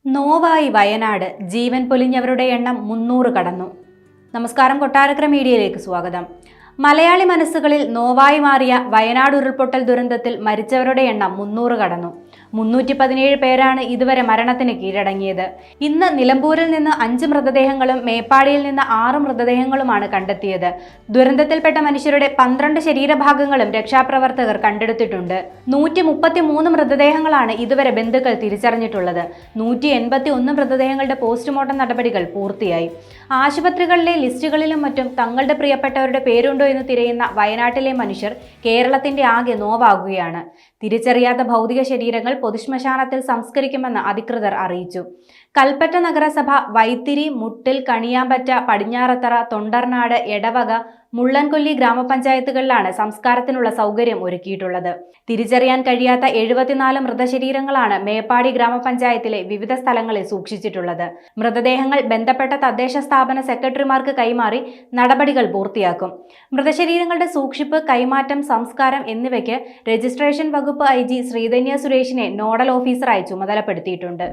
നോവായി വയനാട്, ജീവൻ പൊലിഞ്ഞവരുടെ എണ്ണം 300 കടന്നു. നമസ്കാരം, കൊട്ടാരക്കര മീഡിയയിലേക്ക് സ്വാഗതം. മലയാളി മനസ്സുകളിൽ നോവായി മാറിയ വയനാട് ഉരുൾപൊട്ടൽ ദുരന്തത്തിൽ മരിച്ചവരുടെ എണ്ണം 300 കടന്നു. 317 പേരാണ് ഇതുവരെ മരണത്തിന് കീഴടങ്ങിയത്. ഇന്ന് നിലമ്പൂരിൽ നിന്ന് 5 മൃതദേഹങ്ങളും മേപ്പാടിയിൽ നിന്ന് 6 മൃതദേഹങ്ങളുമാണ് കണ്ടെത്തിയത്. ദുരന്തത്തിൽപ്പെട്ട മനുഷ്യരുടെ 12 ശരീരഭാഗങ്ങളും രക്ഷാപ്രവർത്തകർ കണ്ടെടുത്തിട്ടുണ്ട്. 133 മൃതദേഹങ്ങളാണ് ഇതുവരെ ബന്ധുക്കൾ തിരിച്ചറിഞ്ഞിട്ടുള്ളത്. 181 മൃതദേഹങ്ങളുടെ പോസ്റ്റ്മോർട്ടം നടപടികൾ പൂർത്തിയായി. ആശുപത്രികളിലെ ലിസ്റ്റുകളിലും മറ്റും തങ്ങളുടെ പ്രിയപ്പെട്ടവരുടെ പേരുണ്ടോ എന്ന് തിരയുന്ന വയനാട്ടിലെ മനുഷ്യർ കേരളത്തിന്റെ ആകെ നോവാകുകയാണ്. തിരിച്ചറിയാത്ത ഭൗതിക ശരീരങ്ങൾ പൊതുശ്മശാനത്തിൽ സംസ്കരിക്കുമെന്ന് അധികൃതർ അറിയിച്ചു. കൽപ്പറ്റ നഗരസഭ വൈത്തിരി, മുട്ടിൽ, കണിയാമ്പറ്റ, പടിഞ്ഞാറത്തറ, തൊണ്ടർനാട്, എടവക, മുള്ളൻകൊല്ലി ഗ്രാമപഞ്ചായത്തുകളിലാണ് സംസ്കാരത്തിനുള്ള സൗകര്യം ഒരുക്കിയിട്ടുള്ളത്. തിരിച്ചറിയാൻ കഴിയാത്ത 74 മൃതശരീരങ്ങളാണ് മേപ്പാടി ഗ്രാമപഞ്ചായത്തിലെ വിവിധ സ്ഥലങ്ങളിൽ സൂക്ഷിച്ചിട്ടുള്ളത്. മൃതദേഹങ്ങൾ ബന്ധപ്പെട്ട തദ്ദേശ സ്ഥാപന സെക്രട്ടറിമാർക്ക് കൈമാറി നടപടികൾ പൂർത്തിയാക്കും. മൃതശരീരങ്ങളുടെ സൂക്ഷിപ്പ്, കൈമാറ്റം, സംസ്കാരം എന്നിവയ്ക്ക് രജിസ്ട്രേഷൻ വകുപ്പ് IG ശ്രീധന്യ സുരേഷിനെ നോഡൽ ഓഫീസറായി ചുമതലപ്പെടുത്തിയിട്ടുണ്ട്.